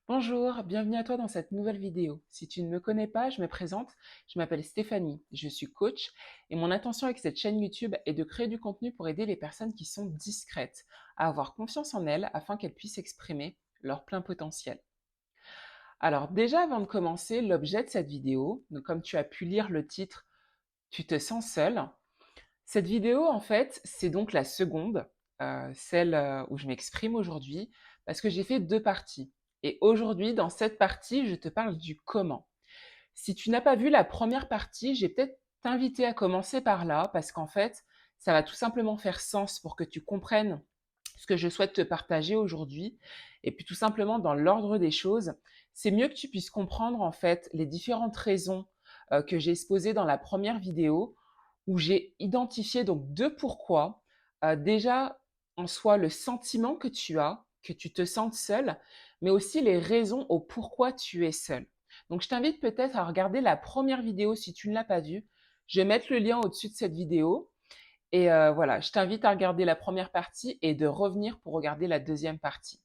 Bonjour, bienvenue à toi dans cette nouvelle vidéo. Si tu ne me connais pas, je me présente, je m'appelle Stéphanie, je suis coach et mon intention avec cette chaîne YouTube est de créer du contenu pour aider les personnes qui sont discrètes à avoir confiance en elles afin qu'elles puissent exprimer leur plein potentiel. Alors déjà avant de commencer, l'objet de cette vidéo, donc comme tu as pu lire le titre, tu te sens seul. Cette vidéo en fait, c'est donc la seconde, celle où je m'exprime aujourd'hui, parce que j'ai fait deux parties. Et aujourd'hui, dans cette partie, je te parle du comment. Si tu n'as pas vu la première partie, j'ai peut-être t'inviter à commencer par là, parce qu'en fait, ça va tout simplement faire sens pour que tu comprennes ce que je souhaite te partager aujourd'hui. Et puis tout simplement, dans l'ordre des choses, c'est mieux que tu puisses comprendre en fait les différentes raisons que j'ai exposées dans la première vidéo, où j'ai identifié donc deux pourquoi. Déjà, en soi, le sentiment que tu as, que tu te sentes seul, mais aussi les raisons au pourquoi tu es seul. Donc, je t'invite peut-être à regarder la première vidéo si tu ne l'as pas vue. Je vais mettre le lien au-dessus de cette vidéo. Et voilà, je t'invite à regarder la première partie et de revenir pour regarder la deuxième partie.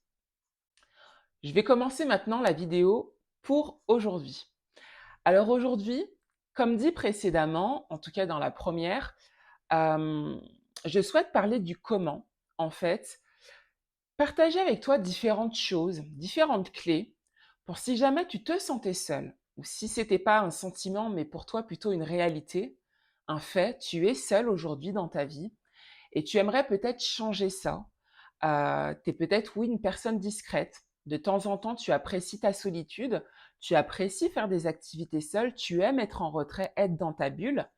Je vais commencer maintenant la vidéo pour aujourd'hui. Alors aujourd'hui, comme dit précédemment, en tout cas dans la première, euh, je souhaite parler du comment, en fait, partager avec toi différentes choses, différentes clés, pour si jamais tu te sentais seul, ou si c'était pas un sentiment, mais pour toi plutôt une réalité, un fait, tu es seul aujourd'hui dans ta vie, et tu aimerais peut-être changer ça. Tu es peut-être, oui, une personne discrète. De temps en temps, tu apprécies ta solitude, tu apprécies faire des activités seule, tu aimes être en retrait, être dans ta bulle,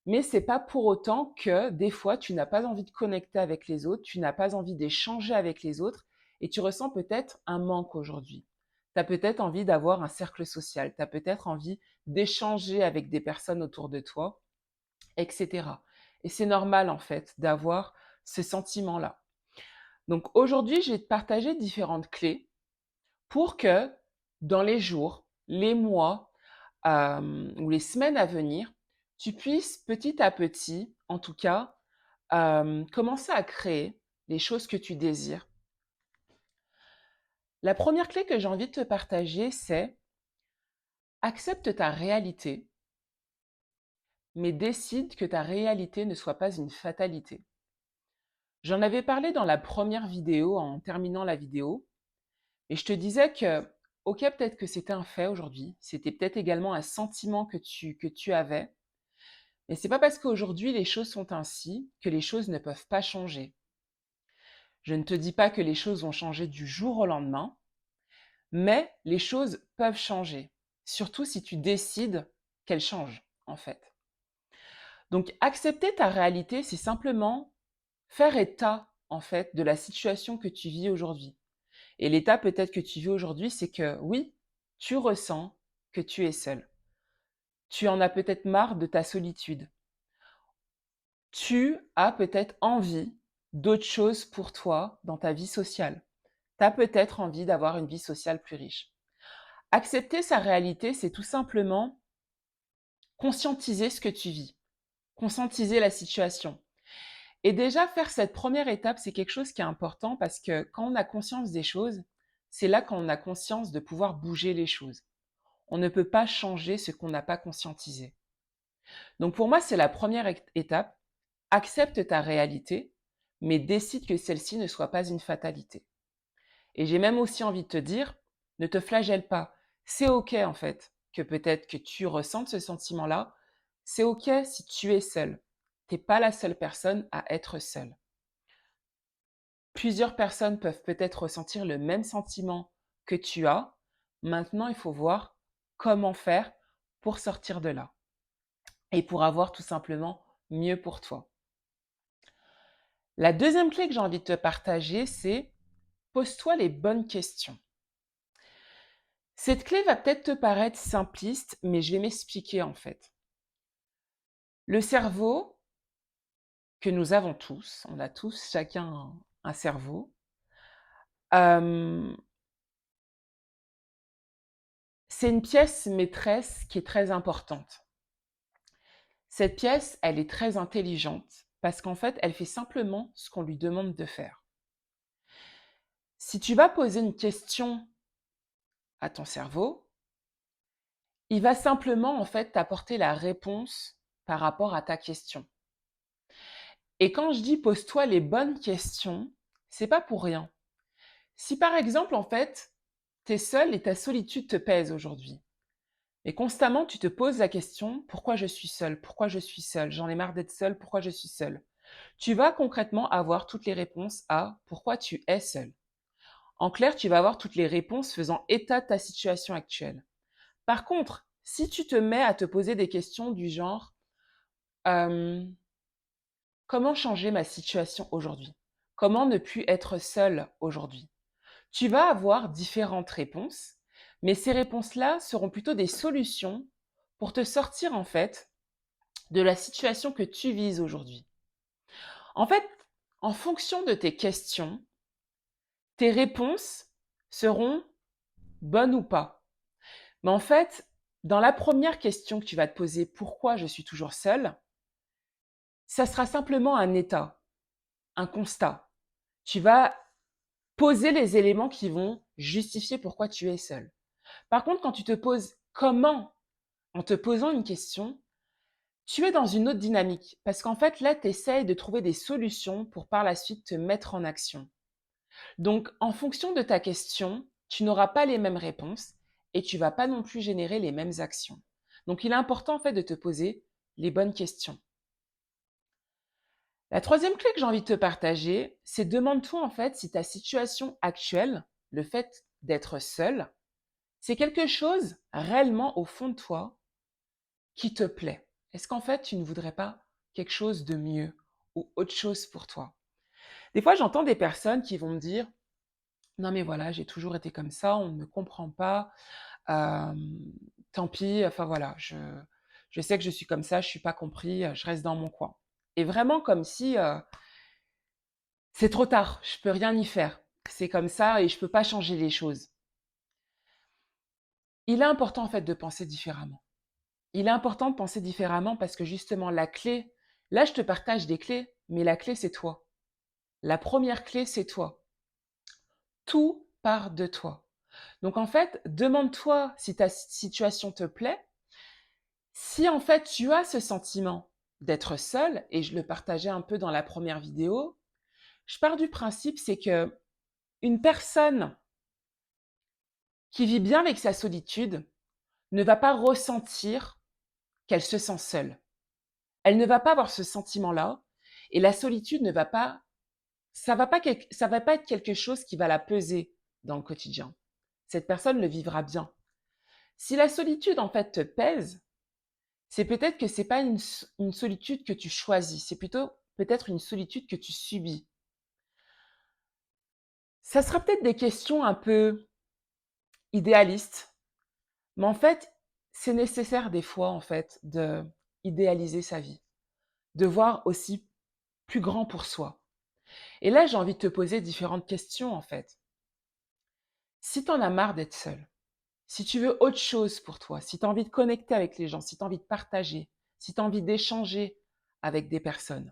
mais c'est pas pour autant que des fois, tu n'as pas envie de connecter avec les autres, tu n'as pas envie d'échanger avec les autres et tu ressens peut-être un manque aujourd'hui. Tu as peut-être envie d'avoir un cercle social, tu as peut-être envie d'échanger avec des personnes autour de toi, etc. Et c'est normal en fait d'avoir ce sentiment-là. Donc aujourd'hui, je vais te partager différentes clés pour que dans les jours, les mois ou les semaines à venir, tu puisses petit à petit, en tout cas, commencer à créer les choses que tu désires. La première clé que j'ai envie de te partager, c'est accepte ta réalité, mais décide que ta réalité ne soit pas une fatalité. J'en avais parlé dans la première vidéo, en terminant la vidéo, et je te disais que, ok, peut-être que c'était un fait aujourd'hui, c'était peut-être également un sentiment que tu avais, mais c'est pas parce qu'aujourd'hui les choses sont ainsi que les choses ne peuvent pas changer. Je ne te dis pas que les choses vont changer du jour au lendemain, mais les choses peuvent changer, surtout si tu décides qu'elles changent, en fait. Donc, accepter ta réalité, c'est simplement faire état, en fait, de la situation que tu vis aujourd'hui. Et l'état peut-être que tu vis aujourd'hui, c'est que oui, tu ressens que tu es seul. Tu en as peut-être marre de ta solitude. Tu as peut-être envie d'autres choses pour toi dans ta vie sociale. Tu as peut-être envie d'avoir une vie sociale plus riche. Accepter sa réalité, c'est tout simplement conscientiser ce que tu vis, conscientiser la situation. Et déjà, faire cette première étape, c'est quelque chose qui est important parce que quand on a conscience des choses, c'est là qu'on a conscience de pouvoir bouger les choses. On ne peut pas changer ce qu'on n'a pas conscientisé. Donc pour moi, c'est la première étape. Accepte ta réalité, mais décide que celle-ci ne soit pas une fatalité. Et j'ai même aussi envie de te dire, ne te flagelle pas. C'est OK en fait que peut-être que tu ressentes ce sentiment-là. C'est OK si tu es seul. Tu n'es pas la seule personne à être seule. Plusieurs personnes peuvent peut-être ressentir le même sentiment que tu as. Maintenant, il faut voir comment faire pour sortir de là et pour avoir tout simplement mieux pour toi. La deuxième clé que j'ai envie de te partager, c'est pose-toi les bonnes questions. Cette clé va peut-être te paraître simpliste, mais je vais m'expliquer en fait. Le cerveau que nous avons tous, on a tous chacun un cerveau, euh, c'est une pièce maîtresse qui est très importante. Cette pièce, elle est très intelligente parce qu'en fait, elle fait simplement ce qu'on lui demande de faire. Si tu vas poser une question à ton cerveau, il va simplement en fait t'apporter la réponse par rapport à ta question. Et quand je dis pose-toi les bonnes questions, c'est pas pour rien. Si par exemple en fait, tu es seul et ta solitude te pèse aujourd'hui, et constamment tu te poses la question pourquoi je suis seul? Pourquoi je suis seul? J'en ai marre d'être seul, pourquoi je suis seul? Tu vas concrètement avoir toutes les réponses à pourquoi tu es seul. En clair, tu vas avoir toutes les réponses faisant état de ta situation actuelle. Par contre, si tu te mets à te poser des questions du genre euh, comment changer ma situation aujourd'hui? Comment ne plus être seul aujourd'hui? Tu vas avoir différentes réponses, mais ces réponses-là seront plutôt des solutions pour te sortir en fait de la situation que tu vises aujourd'hui. En fait, en fonction de tes questions, tes réponses seront bonnes ou pas. Mais en fait, dans la première question que tu vas te poser, pourquoi je suis toujours seul, ça sera simplement un état, un constat. Tu vas poser les éléments qui vont justifier pourquoi tu es seul. Par contre, quand tu te poses comment en te posant une question, tu es dans une autre dynamique. Parce qu'en fait, là, tu essayes de trouver des solutions pour par la suite te mettre en action. Donc, en fonction de ta question, tu n'auras pas les mêmes réponses et tu vas pas non plus générer les mêmes actions. Donc, il est important en fait de te poser les bonnes questions. La troisième clé que j'ai envie de te partager, c'est demande-toi en fait si ta situation actuelle, le fait d'être seul, c'est quelque chose réellement au fond de toi qui te plaît. Est-ce qu'en fait tu ne voudrais pas quelque chose de mieux ou autre chose pour toi? Des fois, j'entends des personnes qui vont me dire non mais voilà, j'ai toujours été comme ça, on ne me comprend pas, euh, tant pis, enfin voilà, je sais que je suis comme ça, je suis pas compris, je reste dans mon coin. Et vraiment comme si c'est trop tard, je peux rien y faire. C'est comme ça et je peux pas changer les choses. Il est important en fait de penser différemment. Il est important de penser différemment parce que justement la clé, là je te partage des clés, mais la clé c'est toi. La première clé c'est toi. Tout part de toi. Donc en fait, demande-toi si ta situation te plaît. Si en fait tu as ce sentiment d'être seul, et je le partageais un peu dans la première vidéo, je pars du principe c'est que une personne qui vit bien avec sa solitude ne va pas ressentir qu'elle se sent seule. Elle ne va pas avoir ce sentiment-là et la solitude ne va pas ça va pas être quelque chose qui va la peser dans le quotidien. Cette personne le vivra bien. Si la solitude en fait te pèse, c'est peut-être que c'est pas une solitude que tu choisis, c'est plutôt peut-être une solitude que tu subis. Ça sera peut-être des questions un peu idéalistes, mais en fait, c'est nécessaire des fois en fait de idéaliser sa vie, de voir aussi plus grand pour soi. Et là, j'ai envie de te poser différentes questions en fait. Si tu en as marre d'être seul, si tu veux autre chose pour toi, si tu as envie de connecter avec les gens, si tu as envie de partager, si tu as envie d'échanger avec des personnes,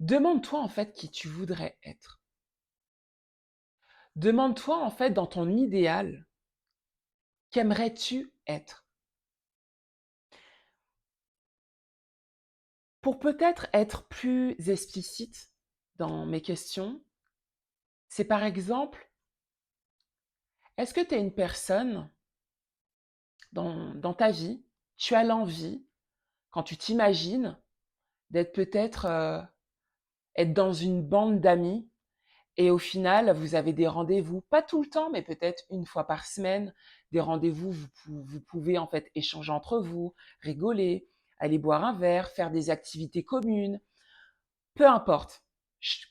demande-toi en fait qui tu voudrais être. Demande-toi en fait dans ton idéal, qu'aimerais-tu être? Pour peut-être être plus explicite dans mes questions, c'est par exemple, est-ce que tu es une personne dans ta vie, tu as l'envie, quand tu t'imagines, d'être peut-être être dans une bande d'amis et au final, vous avez des rendez-vous, pas tout le temps, mais peut-être une fois par semaine, des rendez-vous, vous pouvez en fait échanger entre vous, rigoler, aller boire un verre, faire des activités communes, peu importe.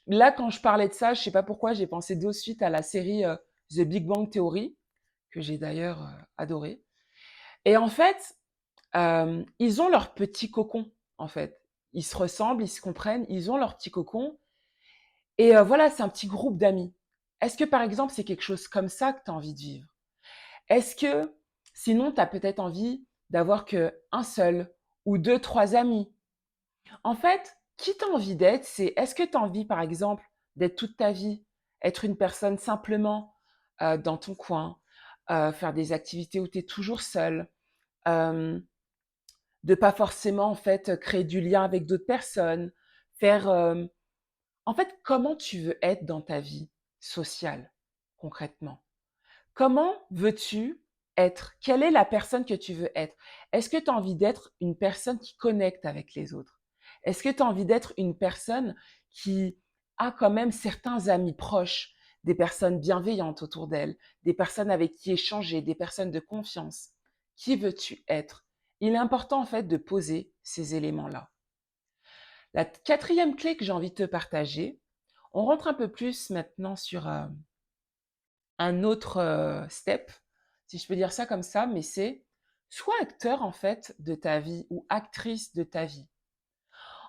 Là, quand je parlais de ça, je sais pas pourquoi, j'ai pensé de suite à la série The Big Bang Theory, que j'ai d'ailleurs adoré. Et en fait, ils ont leur petit cocon, en fait. Ils se ressemblent, ils se comprennent, ils ont leur petit cocon. Et voilà, c'est un petit groupe d'amis. Est-ce que, par exemple, c'est quelque chose comme ça que tu as envie de vivre? Est-ce que, sinon, tu as peut-être envie d'avoir qu'un seul ou deux, trois amis? En fait, qui tu as envie d'être, c'est est-ce que tu as envie, par exemple, d'être toute ta vie, être une personne simplement dans ton coin, faire des activités où tu es toujours seul, euh, de pas forcément en fait créer du lien avec d'autres personnes, faire en fait comment tu veux être dans ta vie sociale concrètement. Comment veux-tu être? Quelle est la personne que tu veux être? Est-ce que tu as envie d'être une personne qui connecte avec les autres? Est-ce que tu as envie d'être une personne qui a quand même certains amis proches, des personnes bienveillantes autour d'elle, des personnes avec qui échanger, des personnes de confiance? Qui veux-tu être? Il est important en fait de poser ces éléments-là. La quatrième clé que j'ai envie de te partager, on rentre un peu plus maintenant sur un autre step, si je peux dire ça comme ça, mais c'est sois acteur en fait de ta vie ou actrice de ta vie.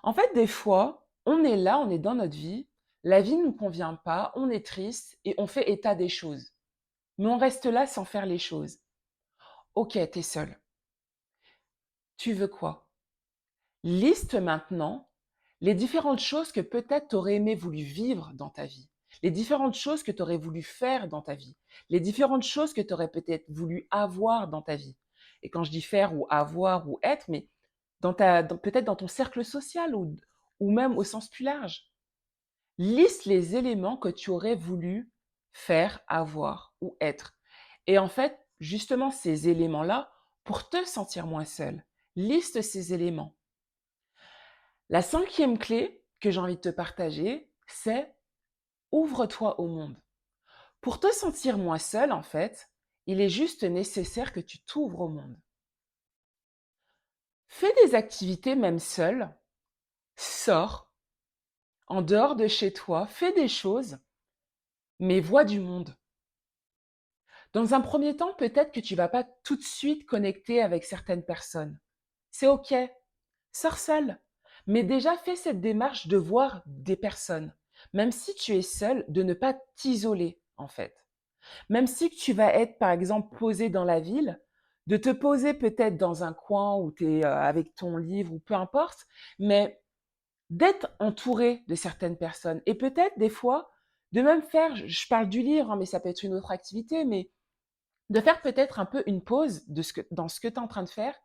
En fait, des fois, on est là, on est dans notre vie, la vie ne nous convient pas, on est triste et on fait état des choses. Mais on reste là sans faire les choses. Ok, t'es seul. Tu veux quoi? Liste maintenant les différentes choses que peut-être tu aurais aimé voulu vivre dans ta vie, les différentes choses que tu aurais voulu faire dans ta vie, les différentes choses que tu aurais peut-être voulu avoir dans ta vie. Et quand je dis faire ou avoir ou être, mais peut-être dans ton cercle social ou même au sens plus large. Liste les éléments que tu aurais voulu faire, avoir ou être. Et en fait, justement, ces éléments-là, pour te sentir moins seul, liste ces éléments. La cinquième clé que j'ai envie de te partager, c'est ouvre-toi au monde. Pour te sentir moins seul, en fait, il est juste nécessaire que tu t'ouvres au monde. Fais des activités même seul, sors, en dehors de chez toi, fais des choses, mais vois du monde. Dans un premier temps, peut-être que tu vas pas tout de suite connecter avec certaines personnes. C'est OK, sors seul. Mais déjà, fais cette démarche de voir des personnes. Même si tu es seul, de ne pas t'isoler, en fait. Même si tu vas être, par exemple, posé dans la ville, de te poser peut-être dans un coin où tu es avec ton livre ou peu importe, mais d'être entouré de certaines personnes. Et peut-être des fois, de même faire, je parle du livre, hein, mais ça peut être une autre activité, mais de faire peut-être un peu une pause dans ce que tu es en train de faire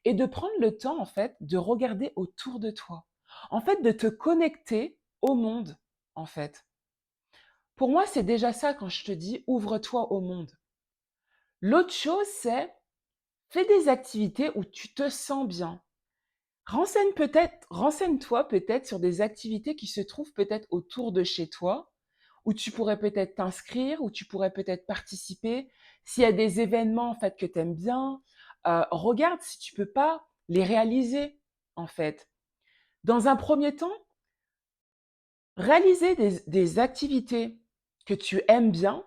et de prendre le temps, en fait, de regarder autour de toi. En fait, de te connecter au monde, en fait. Pour moi, c'est déjà ça quand je te dis ouvre-toi au monde. L'autre chose, c'est fais des activités où tu te sens bien. Renseigne-toi peut-être sur des activités qui se trouvent peut-être autour de chez toi, où tu pourrais peut-être t'inscrire, où tu pourrais peut-être participer. S'il y a des événements en fait que tu aimes bien, regarde si tu peux pas les réaliser en fait. Dans un premier temps, réaliser des activités que tu aimes bien,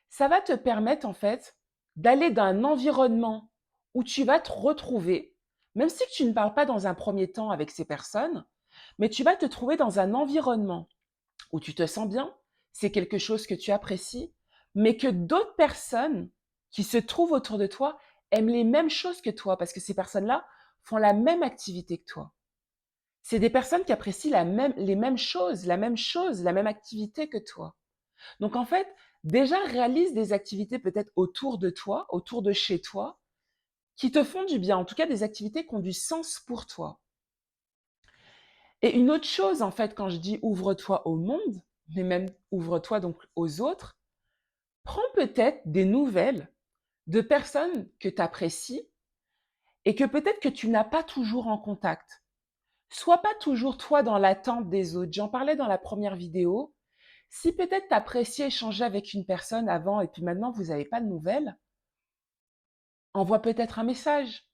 ça va te permettre en fait d'aller dans un environnement où tu vas te retrouver, même si tu ne parles pas dans un premier temps avec ces personnes, mais tu vas te trouver dans un environnement où tu te sens bien, c'est quelque chose que tu apprécies, mais que d'autres personnes qui se trouvent autour de toi aiment les mêmes choses que toi, parce que ces personnes-là font la même activité que toi. C'est des personnes qui apprécient les mêmes choses, la même activité que toi. Donc en fait, déjà réalise des activités peut-être autour de toi, autour de chez toi, qui te font du bien, en tout cas des activités qui ont du sens pour toi. Et une autre chose, en fait, quand je dis ouvre-toi au monde, mais même ouvre-toi donc aux autres, prends peut-être des nouvelles de personnes que tu apprécies et que peut-être que tu n'as pas toujours en contact. Sois pas toujours toi dans l'attente des autres. J'en parlais dans la première vidéo. Si peut-être tu appréciais échanger avec une personne avant et puis maintenant vous n'avez pas de nouvelles, envoie peut-être un message.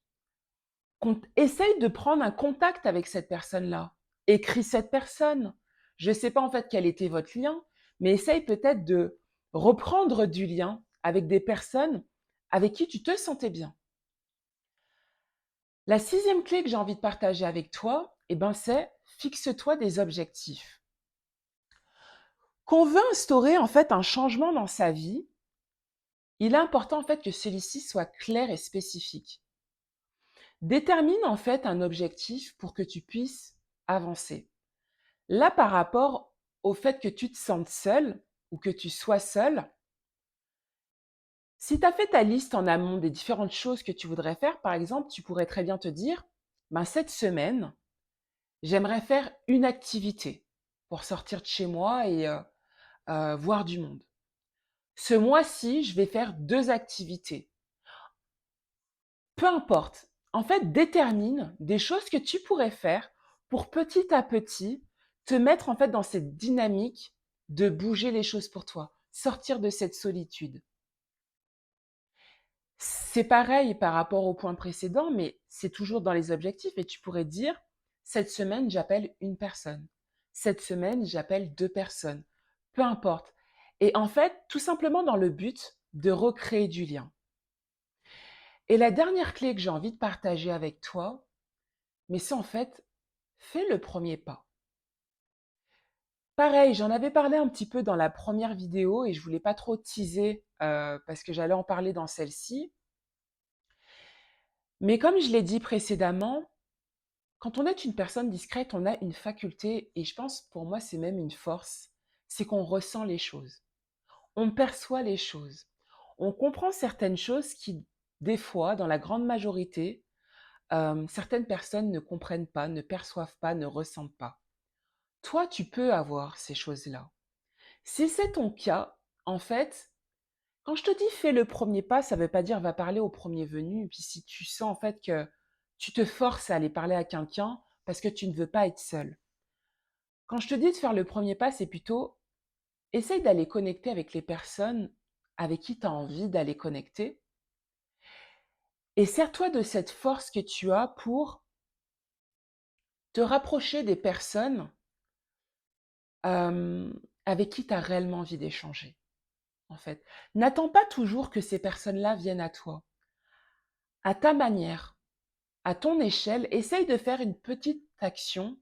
Essaye de prendre un contact avec cette personne-là. Écris cette personne. Je ne sais pas en fait quel était votre lien, mais essaye peut-être de reprendre du lien avec des personnes avec qui tu te sentais bien. La sixième clé que j'ai envie de partager avec toi, c'est fixe-toi des objectifs. Qu'on veut instaurer en fait un changement dans sa vie, il est important en fait que celui-ci soit clair et spécifique. Détermine en fait un objectif pour que tu puisses avancer. Là, par rapport au fait que tu te sentes seul ou que tu sois seul, Si tu as fait ta liste en amont des différentes choses que tu voudrais faire, par exemple, tu pourrais très bien te dire, ben, cette semaine, j'aimerais faire une activité pour sortir de chez moi et voir du monde. Ce mois-ci, je vais faire 2 activités. Peu importe. En fait, détermine des choses que tu pourrais faire pour petit à petit te mettre en fait dans cette dynamique de bouger les choses pour toi, sortir de cette solitude. C'est pareil par rapport au point précédent, mais c'est toujours dans les objectifs et tu pourrais dire, cette semaine, j'appelle une personne. Cette semaine, j'appelle 2 personnes. Peu importe. Et en fait, tout simplement dans le but de recréer du lien. Et la dernière clé que j'ai envie de partager avec toi, mais c'est en fait, fais le premier pas. Pareil, j'en avais parlé un petit peu dans la première vidéo et je voulais pas trop teaser parce que j'allais en parler dans celle-ci. Mais comme je l'ai dit précédemment, quand on est une personne discrète, on a une faculté, et je pense pour moi c'est même une force, c'est qu'on ressent les choses. On perçoit les choses. On comprend certaines choses qui, des fois, dans la grande majorité, certaines personnes ne comprennent pas, ne perçoivent pas, ne ressentent pas. Toi, tu peux avoir ces choses-là. Si c'est ton cas, en fait, quand je te dis fais le premier pas, ça ne veut pas dire va parler au premier venu. Et puis si tu sens en fait que tu te forces à aller parler à quelqu'un parce que tu ne veux pas être seul. Quand je te dis de faire le premier pas, c'est plutôt essaye d'aller connecter avec les personnes avec qui tu as envie d'aller connecter. Et sers-toi de cette force que tu as pour te rapprocher des personnes euh, avec qui tu as réellement envie d'échanger. En fait, n'attends pas toujours que ces personnes-là viennent à toi. À ta manière, à ton échelle, essaye de faire une petite action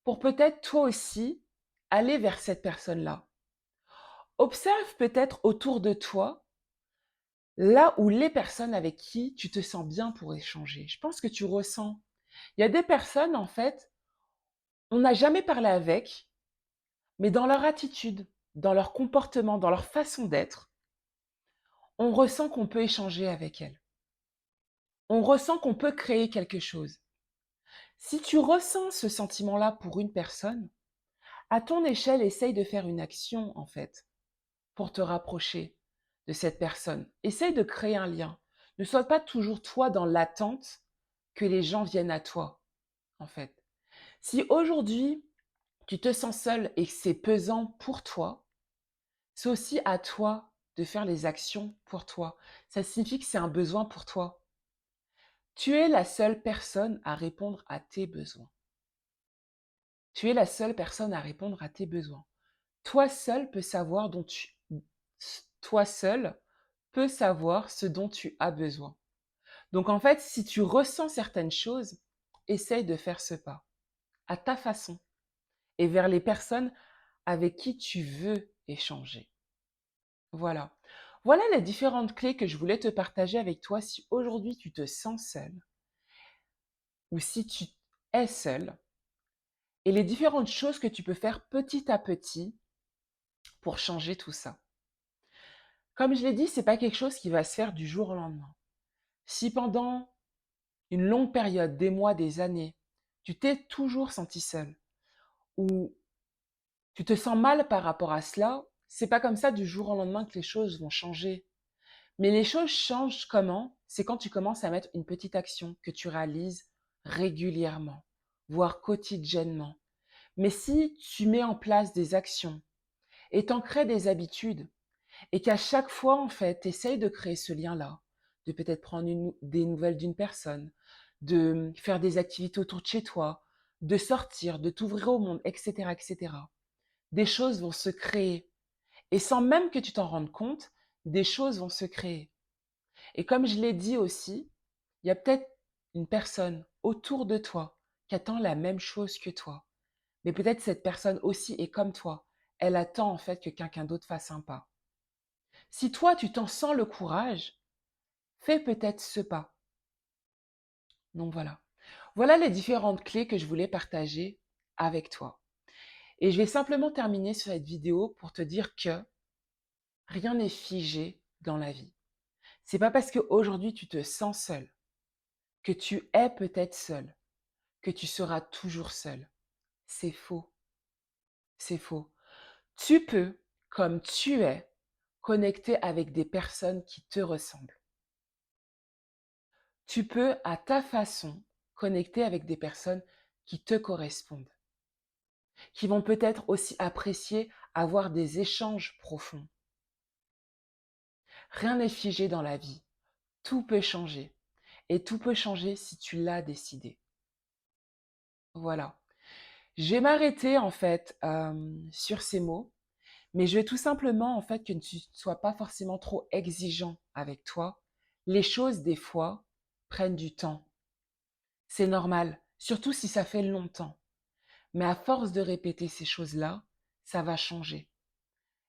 pour peut-être toi aussi aller vers cette personne-là. Observe peut-être autour de toi là où les personnes avec qui tu te sens bien pour échanger. Je pense que tu ressens. Il y a des personnes, en fait, on n'a jamais parlé avec, mais dans leur attitude, dans leur comportement, dans leur façon d'être, on ressent qu'on peut échanger avec elles. On ressent qu'on peut créer quelque chose. Si tu ressens ce sentiment-là pour une personne, à ton échelle, essaye de faire une action, en fait, pour te rapprocher de cette personne. Essaye de créer un lien. Ne sois pas toujours toi dans l'attente que les gens viennent à toi, en fait. Si aujourd'hui, tu te sens seul et que c'est pesant pour toi, c'est aussi à toi de faire les actions pour toi. Ça signifie que c'est un besoin pour toi. Tu es la seule personne à répondre à tes besoins. Tu es la seule personne à répondre à tes besoins. Toi seul peux savoir toi seul peux savoir ce dont tu as besoin. Donc en fait, si tu ressens certaines choses, essaye de faire ce pas à ta façon et vers les personnes avec qui tu veux échanger. Voilà. Voilà les différentes clés que je voulais te partager avec toi si aujourd'hui tu te sens seul ou si tu es seul et les différentes choses que tu peux faire petit à petit pour changer tout ça. Comme je l'ai dit, c'est pas quelque chose qui va se faire du jour au lendemain. Si pendant une longue période, des mois, des années, tu t'es toujours senti seul ou tu te sens mal par rapport à cela, c'est pas comme ça du jour au lendemain que les choses vont changer. Mais les choses changent comment? C'est quand tu commences à mettre une petite action que tu réalises régulièrement, voire quotidiennement. Mais si tu mets en place des actions et t'en crées des habitudes et qu'à chaque fois, en fait, tu essayes de créer ce lien-là, de peut-être prendre des nouvelles d'une personne, de faire des activités autour de chez toi, de sortir, de t'ouvrir au monde, etc., etc. Des choses vont se créer. Et sans même que tu t'en rendes compte, des choses vont se créer. Et comme je l'ai dit aussi, il y a peut-être une personne autour de toi qui attend la même chose que toi. Mais peut-être cette personne aussi est comme toi. Elle attend en fait que quelqu'un d'autre fasse un pas. Si toi, tu t'en sens le courage, fais peut-être ce pas. Donc voilà. Voilà les différentes clés que je voulais partager avec toi. Et je vais simplement terminer sur cette vidéo pour te dire que rien n'est figé dans la vie. C'est pas parce qu'aujourd'hui tu te sens seul, que tu es peut-être seul, que tu seras toujours seul. C'est faux, c'est faux. Tu peux, comme tu es, connecter avec des personnes qui te ressemblent. Tu peux, à ta façon, connecter avec des personnes qui te correspondent, qui vont peut-être aussi apprécier avoir des échanges profonds. Rien n'est figé dans la vie. Tout peut changer. Et tout peut changer si tu l'as décidé. Voilà. Je vais m'arrêter en fait sur ces mots, mais je vais tout simplement en fait que tu ne sois pas forcément trop exigeant avec toi. Les choses des fois prennent du temps. C'est normal, surtout si ça fait longtemps. Mais à force de répéter ces choses-là, ça va changer.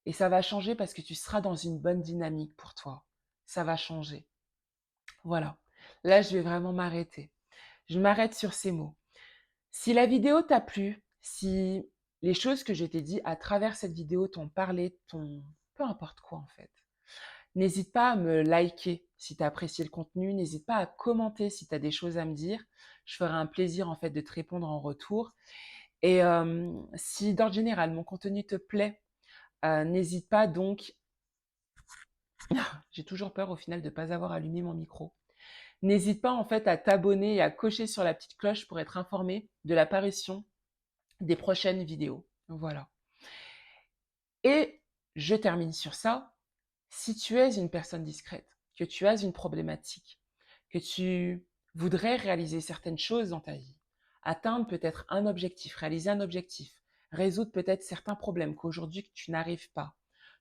Et ça va changer parce que tu seras dans une bonne dynamique pour toi. Ça va changer. Voilà. Là, je vais vraiment m'arrêter. Je m'arrête sur ces mots. Si la vidéo t'a plu, si les choses que je t'ai dit à travers cette vidéo t'ont parlé, peu importe quoi en fait, n'hésite pas à me liker si tu as apprécié le contenu, n'hésite pas à commenter si tu as des choses à me dire. Je ferai un plaisir en fait de te répondre en retour. Et si d'ordre général mon contenu te plaît, n'hésite pas donc, j'ai toujours peur au final de ne pas avoir allumé mon micro. N'hésite pas en fait à t'abonner et à cocher sur la petite cloche pour être informé de l'apparition des prochaines vidéos. Voilà. Et je termine sur ça. Si tu es une personne discrète, que tu as une problématique, que tu voudrais réaliser certaines choses dans ta vie, atteindre peut-être un objectif, réaliser un objectif, résoudre peut-être certains problèmes qu'aujourd'hui tu n'arrives pas,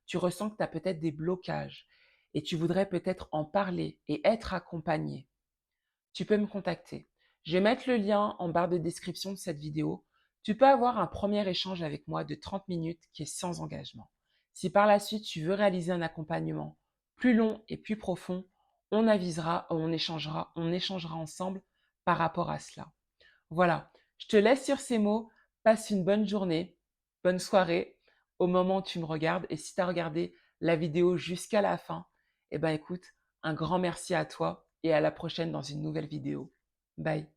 tu ressens que tu as peut-être des blocages et tu voudrais peut-être en parler et être accompagné, tu peux me contacter. Je vais mettre le lien en barre de description de cette vidéo. Tu peux avoir un premier échange avec moi de 30 minutes qui est sans engagement. Si par la suite tu veux réaliser un accompagnement plus long et plus profond, on échangera ensemble par rapport à cela. Voilà, je te laisse sur ces mots. Passe une bonne journée, bonne soirée au moment où tu me regardes. Et si tu as regardé la vidéo jusqu'à la fin, eh ben écoute, un grand merci à toi et à la prochaine dans une nouvelle vidéo. Bye.